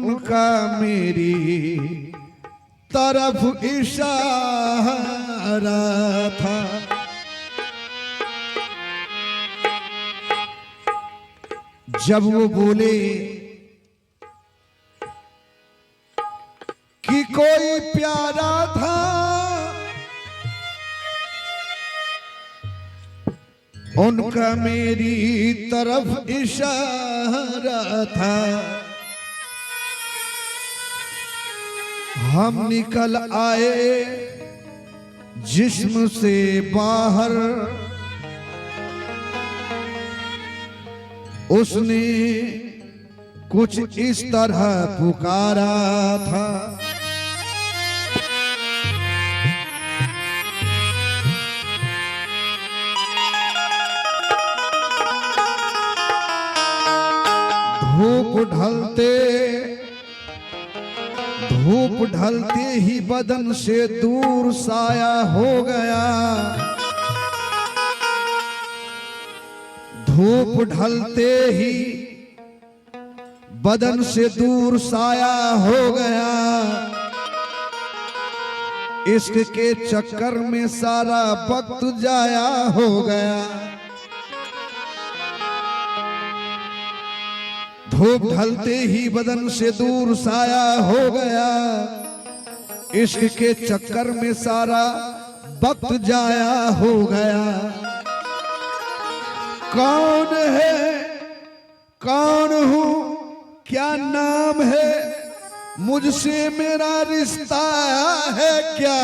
उनका मेरी तरफ इशारा था। जब वो बोले कि कोई प्यारा था, उनका मेरी तरफ इशारा था। हम निकल आए जिस्म से बाहर, उसने कुछ इस तरह पुकारा था। धूप ढलते ही बदन से दूर साया हो गया। धूप ढलते ही बदन से दूर साया हो गया। इश्क के चक्कर में सारा वक्त जाया हो गया। धूप ढलते ही बदन से दूर साया हो गया। इश्क के चक्कर में सारा वक्त जाया हो गया। कौन है, कौन हूँ, क्या नाम है, मुझसे मेरा रिश्ता है क्या?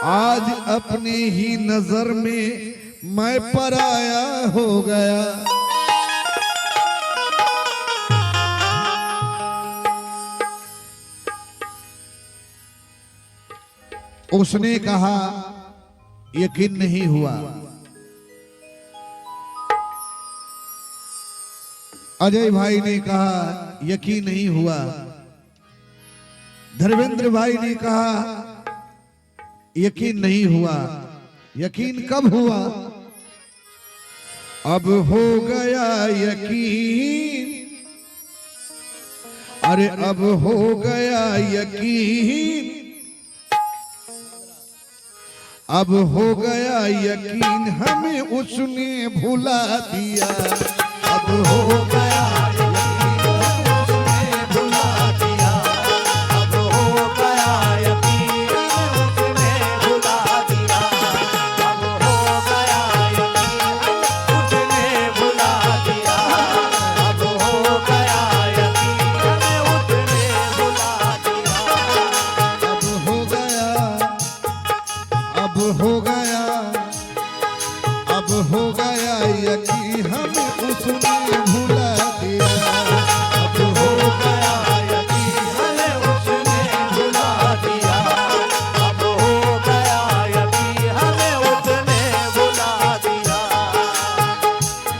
आज अपनी ही नजर में मैं पराया हो गया। उसने कहा यकीन नहीं हुआ। अजय भाई ने कहा यकीन नहीं हुआ। धर्मेंद्र भाई ने कहा यकीन नहीं हुआ। यकीन कब हुआ? अब हो गया यकीन। अरे अब हो गया यकीन। अब हो गया यकीन, हमें उसने भुला दिया। अब हो गया यकीन, उसने भुला दिया। अब हो गया यकीन, उसने भुला दिया। अब हो गया यकीन, उसने भुला दिया। अब हो गया यकीन, उसने भुला दिया। अब हो गया, अब हो गया, अब हो गया यकीन, हमें उसने भुला दिया। अब हो गया यकीन, हमें उसने भुला दिया। अब हो गया यकीन, हमें उसने भुला दिया।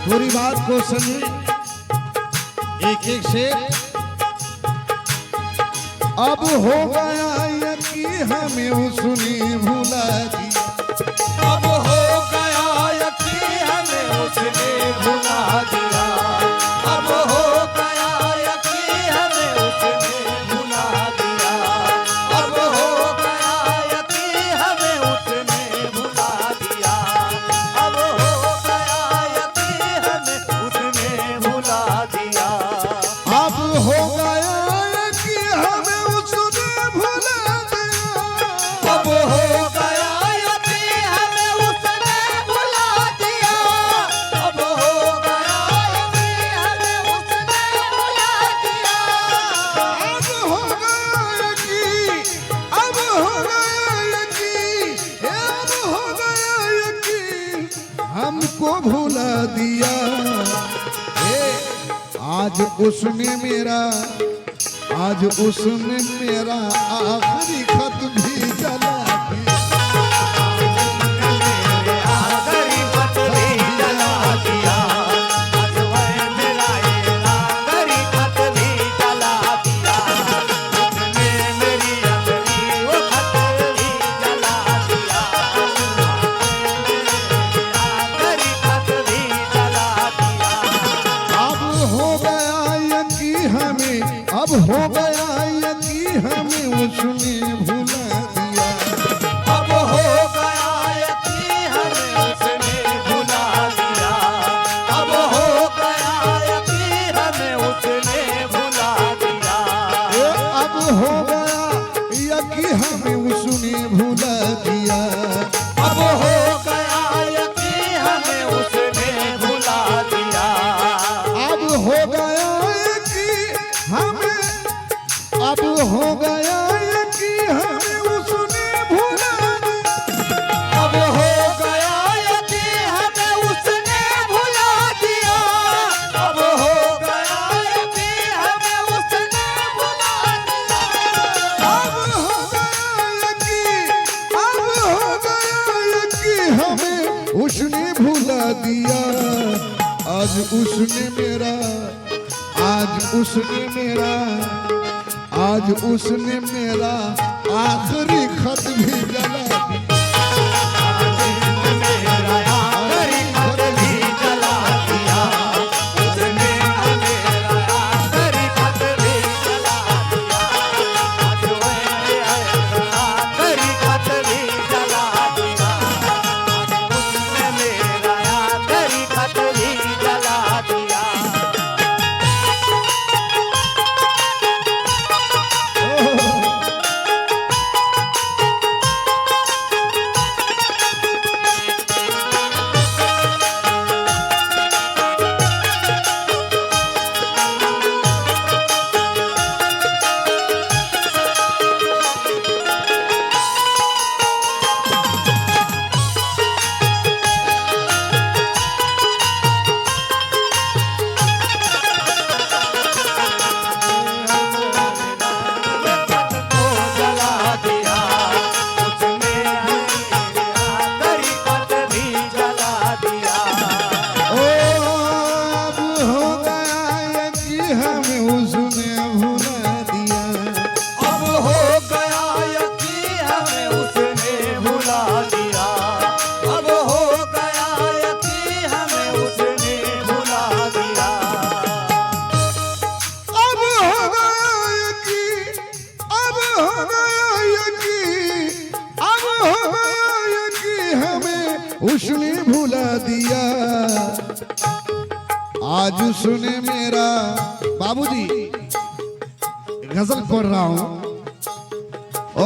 पूरी बात को सुनिए एक एक से। अब हो गया यकीन, हमें उसने भुला दिया। अब हो गया यकीन, हमें उसने भुला दिया। अब हो गया यकीन, हमें उसने भुला दिया। अब हो गया यकीन, हमें उसने भुला दिया। अब हो गया यकीन, हमें उसने भुला दिया। अब हो गया यकीन, हमें उसने भुला दिया। अब हो गया यकीन, हमें उसने भुला दिया। अब हो गया यकीन, हमें उसने भुला दिया। अब हो गया यकीन, अब हो गया यकीन, अब हो गया यकीन, हमको भुला दिया। आज उसने मेरा, आज उसने मेरा आखिरी खत भी जला दिया। आखिरी खत भी जला दिया। आज वह मेरा आखिरी खत भी जला दिया। उसने मेरी आखिरी वो खत भी जला दिया। आखिरी खत भी जला दिया। अब हो गया हो गया यकी हमें उसने भुला दिया। अब हो गया यकी हमें उसने भुला दिया। अब हो गया यकी हमें उसने भुला दिया। अब हो गया यकी हमें उसने भुला दिया। अब हो गया यकी हमें उसने भुला दिया। अब हो गया यकी हमें, अब हो गया यकी हमें उसने भुला दिया। अब हो गया यकी हमें उसने भुला दिया। अब हो गया यकी हमें उसने भुला दिया। अब हो गया यकी, अब हो गया यकी हमें उसने भुला दिया। आज उसने मेरा, आज उसने मेरा, आज उसने मेरा आखिरी खत भी जला दिया। मेरा आखिरी खत भी जला दिया। उसने मेरा आखिरी खत भी जला दिया। आज मेरा आखिरी खत भी जला दिया। आज उसने मेरा आखिरी खत भी जला दिया। उसने भुला दिया। आज उसने मेरा, बाबूजी गजल पढ़ रहा हूं। ओ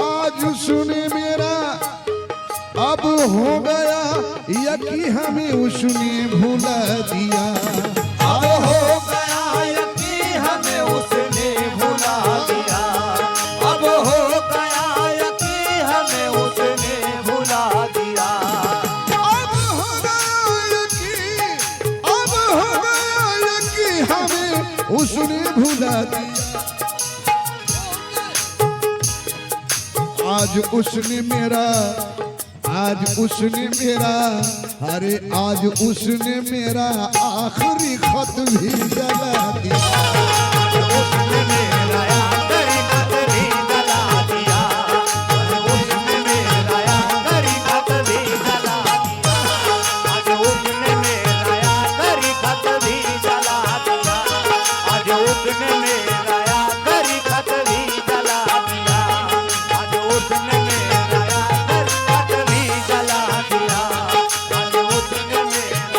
आज उसने मेरा, अब हो गया यकी हमें उसने भुला दिया। अब हो गया यकी हमें उसने भुला दिया। अब हो गया यकी हमें उसने भुला दिया। अब हो गया यकी, अब हो गया यकी हमें उसने भुला दिया। आज उसने मेरा, आज उसने मेरा, अरे आज उसने मेरा आखिरी खत भी जला दिया। उसने मेरा आखिरी खत भी जला दिया। उसने मेरा आखिरी खत भी जला दिया। आज उसने मेरा आखिरी खत भी जला दिया। आज उसने मेरा आखिरी खत भी जला दिया। आज उसने मेरा आखिरी खत भी जला दिया। आज उसने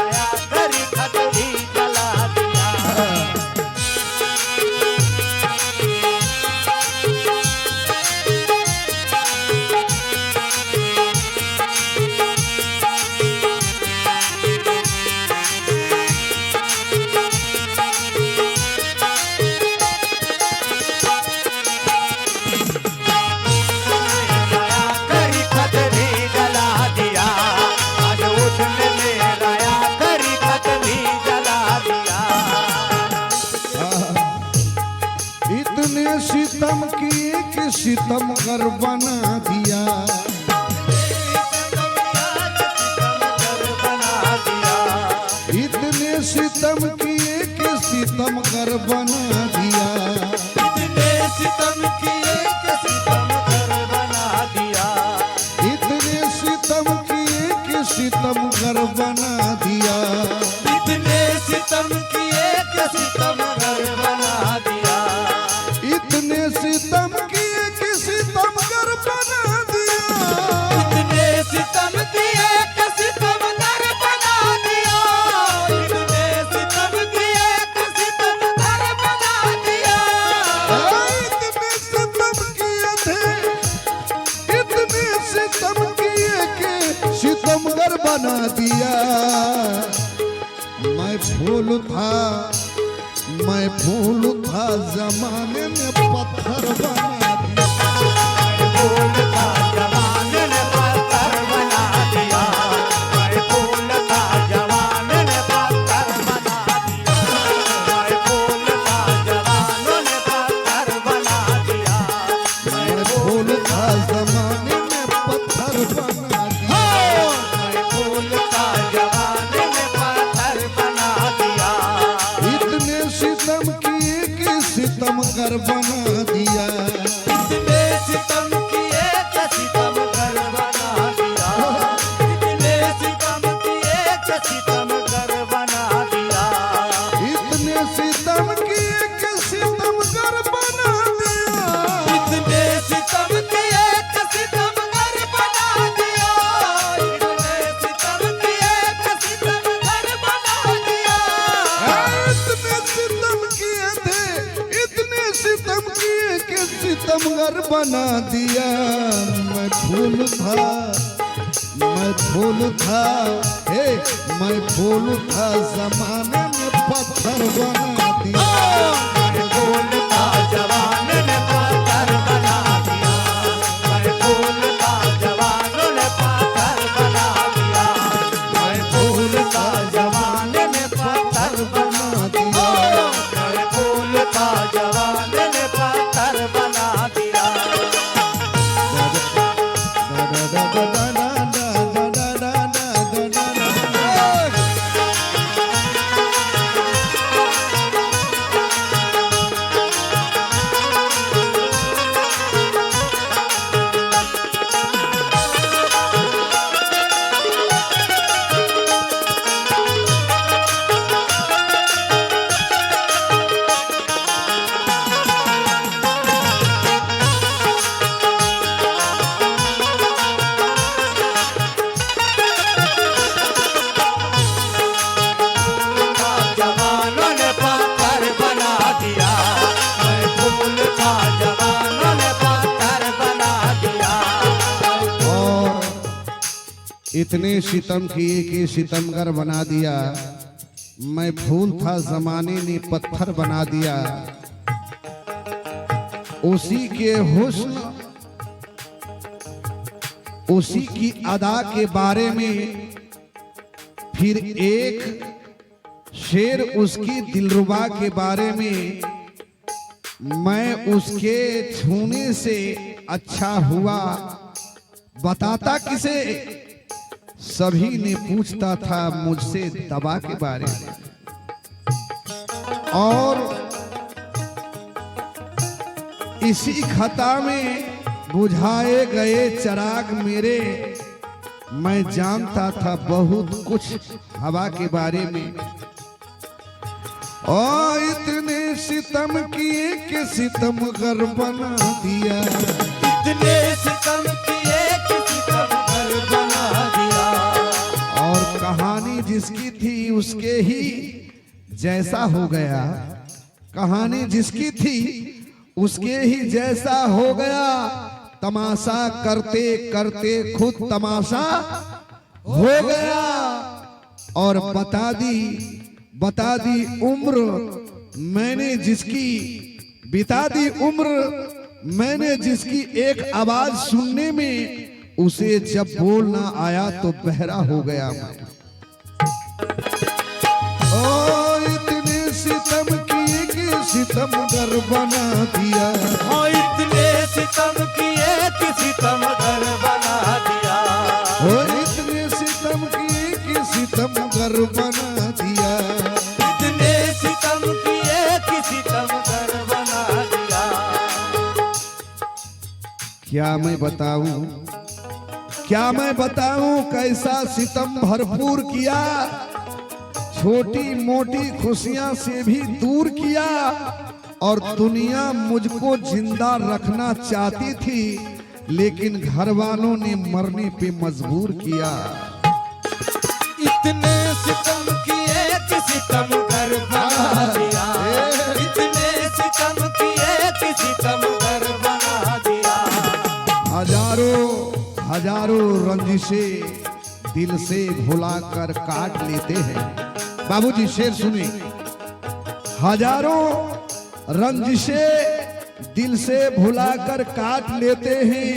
मेरा आखिरी खत भी जला दिया। आखिरी खत भी जला दिया। आज उसने मेरा आखिरी खत भी जला दिया। इतने सितम किए कि सितमगर बना दिया। बना दिया। इतने सितम किए कि सितमगर बना दिया। इतने सितम किए कि सितमगर बना दिया। इतने सितम किए कि सितमगर बना दिया। इतने सितम किए कि सितमगर बना दिया। दिया। मैं फूल था जमाने में पत्थर बना दिया। फूल का जवान ने पत्थर बना दिया, मैं फूल का जवान ने पत्थर बना दिया, मैं फूल का जवान ने पत्थर बना दिया, मैं फूल था जमाने में पत्थर बना दिया। मैं फूल का जवान ने पत्थर बना दिया। इतने सितम किए कि सितमगर बना दिया। इतने सितम किए कि सितमगर बना दिया, इतने सितम किए कि सितमगर बना दिया, इतने सितम किए कि सितमगर बना दिया। इतने सितम किए कि सितमगर बना दिया, इतने सितम किए कि सितमगर बना दिया। इतने सितम किए थे, इतने सितम किए कि सितमगर बना दिया। मैं फूल था, हे मैं फूल था जमाने में पत्थर बना दिया। मैं फूल का जवान ने पत्थर बना दिया, मैं फूल का जवान ने पत्थर बना दिया, मैं फूल का जवान ने पत्थर बना दिया, मैं फूल का जवान ने पत्थर बना दिया। जवानों ने पत्थर बना दिया, मैं फूल का जवानों ने पत्थर बना दिया। और इतने सितम किए कि सितमगर बना दिया। मैं फूल था जमाने ने पत्थर बना दिया। उसी के हुस्न, उसी की अदा के बारे में फिर एक शेर उसकी दिलरुबा के बारे में। मैं उसके छूने से अच्छा हुआ बताता किसे, सभी ने पूछता था मुझसे दवा के बारे में। और इसी खता में बुझाए गए चिराग मेरे, मैं जानता था बहुत कुछ हवा के बारे में। और इतने सितम किए कि सितमगर बना दिया। इतने सितम किए कि सितमगर बना दिया। और कहानी जिसकी थी उसके ही जैसा हो गया। कहानी जिसकी थी उसके ही जैसा हो गया। तमाशा करते करते खुद तमाशा हो गया। और बता दी उम्र मैंने जिसकी, बिता दी उम्र मैंने जिसकी, एक आवाज सुनने में उसे जब बोलना आया तो बहरा हो गया मैं। ओ इतने सितम किए कि सितमगर बना दिया। हाँ इतने सितम किए कि सितमगर बना दिया। ओ इतने सितम किए कि सितमगर बना दिया। इतने सितम किए कि सितमगर बना दिया। क्या मैं बताऊं कैसा सितम भरपूर किया। छोटी मोटी खुशियां से भी दूर किया। और दुनिया मुझको जिंदा रखना चाहती थी, लेकिन घर वालों ने मरने पे मजबूर किया। इतने सितम किए कि सितमगर बना दिया। इतने सितम किए कि सितमगर बना दिया। हजारों रंजिशें दिल से भुलाकर काट लेते हैं। बाबूजी शेर सुनिए। हजारों रंजिशें दिल से भुलाकर काट लेते हैं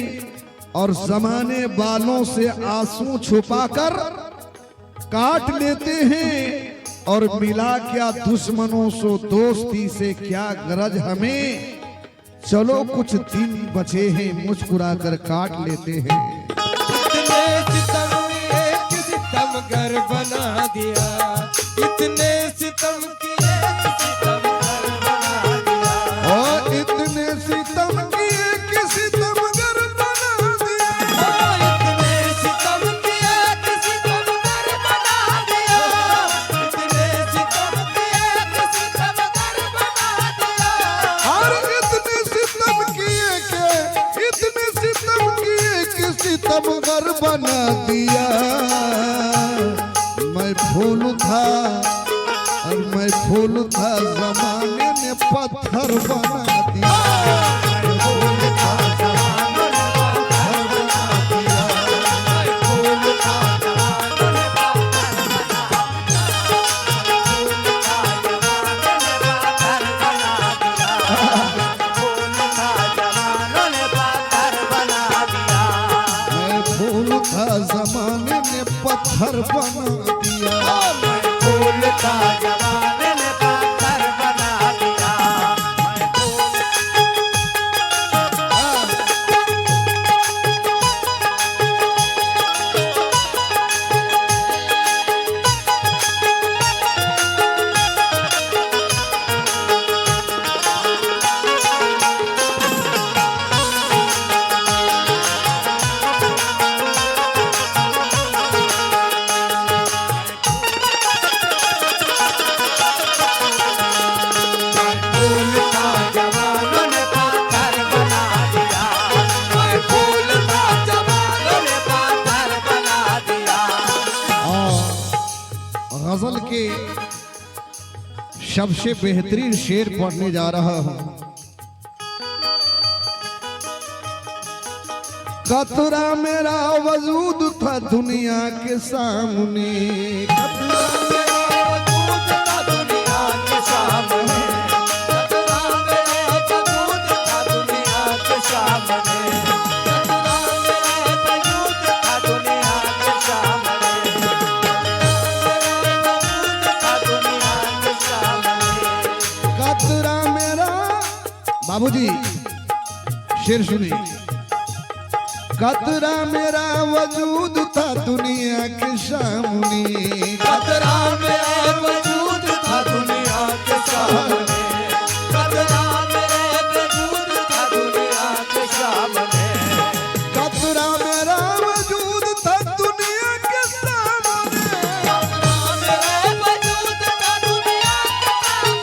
और जमाने वालों से आंसू छुपाकर काट लेते हैं। और मिला क्या दुश्मनों से दोस्ती से क्या गरज हमें, चलो कुछ दिन बचे हैं मुस्कुराकर काट लेते हैं। इतने सितम एक सितमगर बना दिया, इतने सितम किए सितमगर बना दिया, और इतने सितम किए कि सितमगर बना दिया, इतने सितम किए सितमगर बना दिया, इतने सितम किए सितमगर बना दिया, और इतने सितम किए कि सितमगर बना दिया। मैं फूल था और मैं फूल था, जमाने ने पत्थर बना दिया। मैं फूल था, जमाने ने पत्थर बना दिया। फूल का जमाने ने पत्थर बना दिया, मैं फूल गजल के सबसे बेहतरीन शेर पढ़ने जा रहा हूं। कतरा मेरा वजूद था दुनिया के सामने, कतरा मेरा वजूद था दुनिया के सामने, कतरा मेरा वजूद था दुनिया के सामने, कतरा मेरा वजूद था दुनिया के सामने, था दुनिया के सामने। कतरा मेरा। बाबूजी शेर सुनिए। कतरा मेरा वजूद था दुनिया के सामने, कतरा मेरा वजूद था दुनिया के सामने, कतरा मेरा वजूद था दुनिया के सामने, कतरा मेरा वजूद था दुनिया के सामने, कतरा मेरा वजूद था दुनिया के सामने,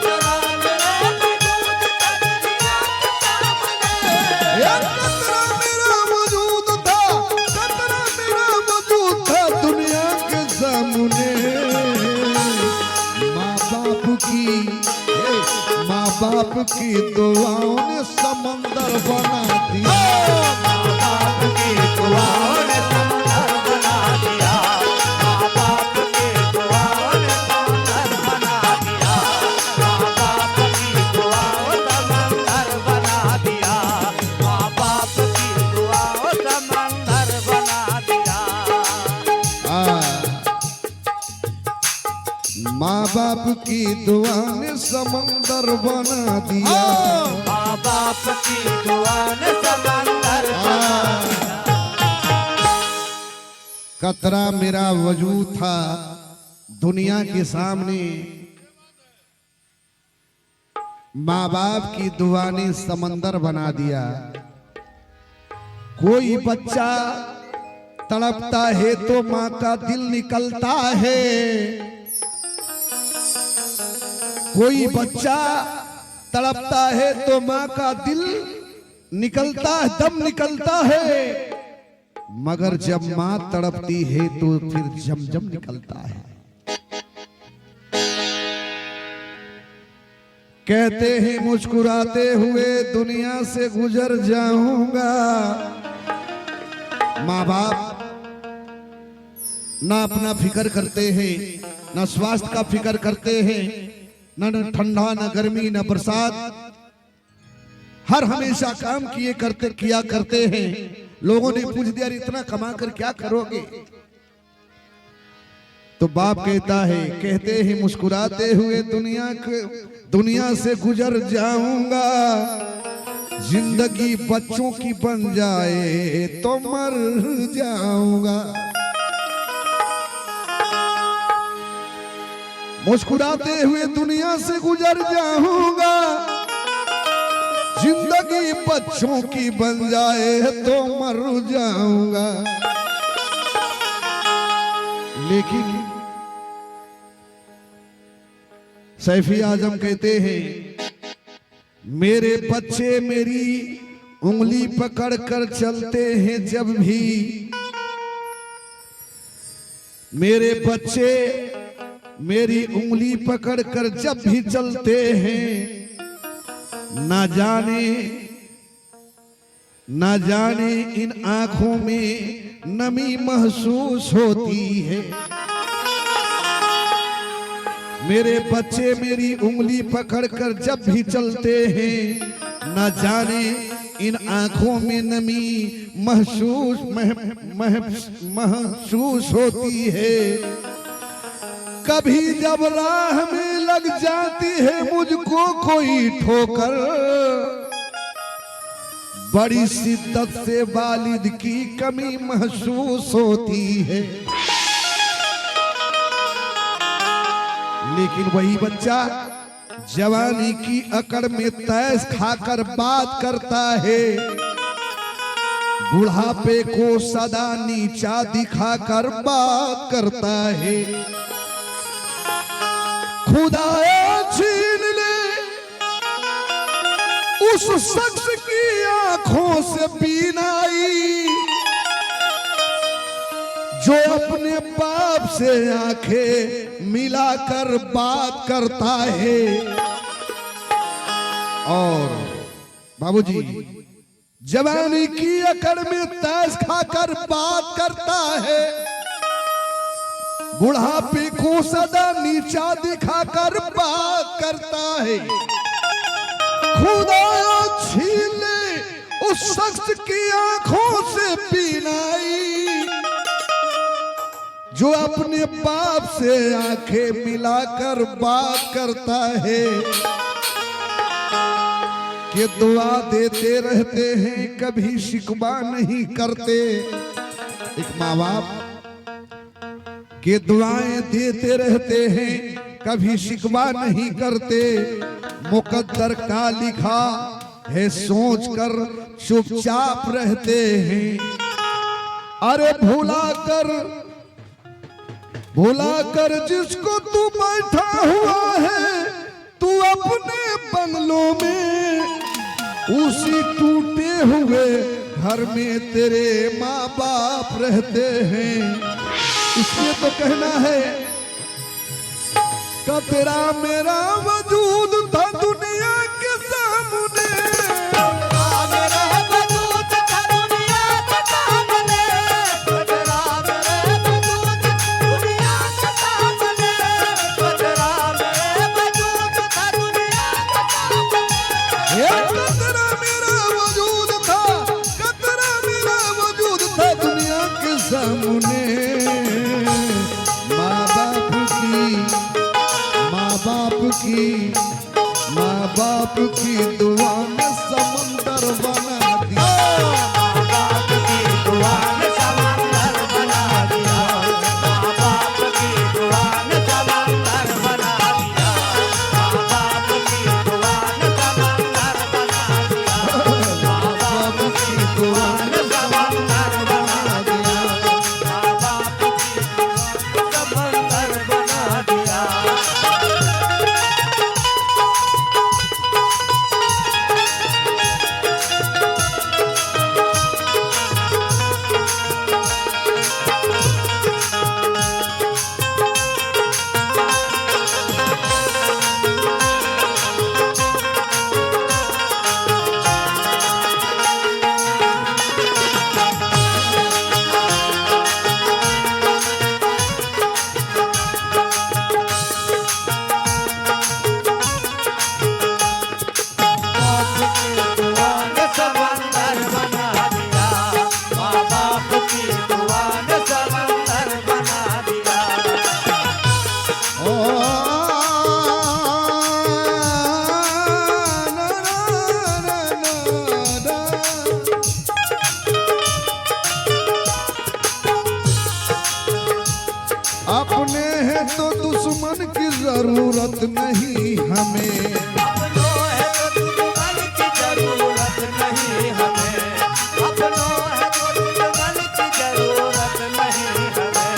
कतरा मेरा वजूद था दुनिया के सामने। यार कतरा मेरा वजूद था, कतरा मेरा वजूद था दुनिया के सामने। माँ बाप की दुआओं ने समंदर बना दिया। माँ बाप की दुआओं ने समंदर बना दिया, माँ बाप की दुआओं ने समंदर बना दिया, माँ बाप की दुआओं समंदर बना दिया, माँ बाप की दुआओं समंदर बना दिया। माँ बाप की दुआ ने समंदर बना दिया। माँ बाप की दुआ ने समंदर बना दिया। कतरा मेरा वजूद था दुनिया के सामने, माँ बाप की दुआ ने समंदर बना दिया। कोई बच्चा तड़पता है तो माँ का दिल निकलता है, कोई बच्चा तड़पता है तो माँ का दिल निकलता है, दम निकलता है। मगर जब माँ तड़पती है तो फिर जमजम निकलता है। कहते हैं मुस्कुराते हुए दुनिया से गुजर जाऊंगा। माँ बाप ना अपना फिक्र करते हैं, ना स्वास्थ्य का फिक्र करते हैं, न ठंडा न गर्मी न बरसात, हर हमेशा काम किया करते हैं। लोगों ने पूछ दिया इतना कमा कर क्या करोगे? तो बाप कहता है, कहते हैं मुस्कुराते हुए दुनिया से गुजर जाऊंगा, जिंदगी बच्चों की बन जाए तो मर जाऊंगा। मुस्कुराते हुए दुनिया से गुजर जाऊंगा, जिंदगी बच्चों की बन जाए तो मर जाऊंगा। लेकिन सैफी आजम कहते हैं, मेरे बच्चे मेरी उंगली पकड़ कर चलते हैं जब भी, मेरे बच्चे मेरी उंगली पकड़ कर जब भी चलते हैं, ना जाने इन आंखों में नमी महसूस होती है। मेरे बच्चे मेरी उंगली पकड़कर जब भी चलते हैं, न जाने इन आंखों में नमी महसूस होती है। कभी जब राह में लग जाती है मुझको कोई ठोकर, बड़ी शिद्दत से वालिद की कमी महसूस होती है। लेकिन वही बच्चा जवानी की अकड़ में तैस खाकर बात करता है, बुढ़ापे को सदा नीचा दिखाकर बात करता है। खुदाया छीन ले उस शख्स की आंखों से बीनाई, जो अपने बाप से आंखें मिलाकर बात करता है। और बाबूजी जवानी की अकड़ में तैस खाकर बात करता है, बुढ़ापे को सदा नीचा दिखाकर बात करता है। खुदा छीन ले उस शख्स की आंखों से बीनाई, जो अपने बाप से आंखें मिलाकर बात करता है। कि दुआ देते रहते हैं कभी शिकवा नहीं करते। एक माँ बाप के दुआएं देते रहते हैं कभी शिकवा नहीं करते। मुकद्दर का लिखा है सोचकर चुपचाप रहते हैं। अरे भुला कर जिसको तू बैठा हुआ है, तू अपने बंगलों में, उसी टूटे हुए घर में तेरे माँ बाप रहते हैं। इसलिए तो कहना है का तेरा मेरा वजूद था दुनिया के सामने, माँ बाप की दुआ में समंदर बना दिया। माँ बाप की दुआ में समंदर बना दिया। माँ बाप की दुआ में समंदर बना दिया। माँ बाप की दुआ में समंदर बना दिया। माँ बाप की दुआ में समंदर बना दिया। माँ बाप की समंदर बना दिया। अपने हैं तो दुश्मन की जरूरत नहीं हमें, अपनों है तो दुश्मन की जरूरत नहीं हमें, अपनों है तो दुश्मन की जरूरत नहीं हमें,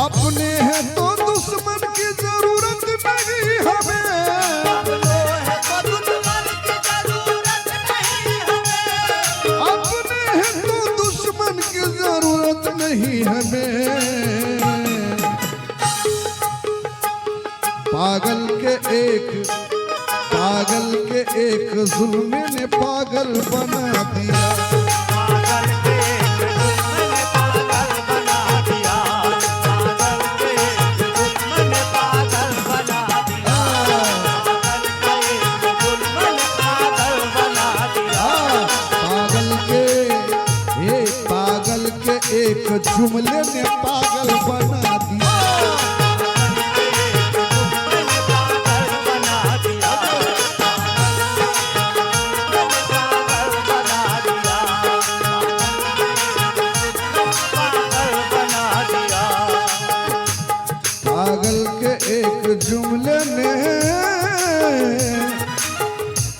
अपने हैं तो दुश्मन की जरूरत नहीं हमें, अपनों है तो दुश्मन की जरूरत नहीं हमें, अपने हैं तो दुश्मन की जरूरत नहीं हमें। पागल के एक जुल्म ने पागल बना दिया, पागल के दुश्मन ने पागल बना दिया, पागल के दुश्मन ने पागल बना दिया, पागल के दुश्मन ने पागल बना दिया, पागल के एक जुमले ने पागल बना दिया। पागल के एक जुमले ने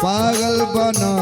पागल बना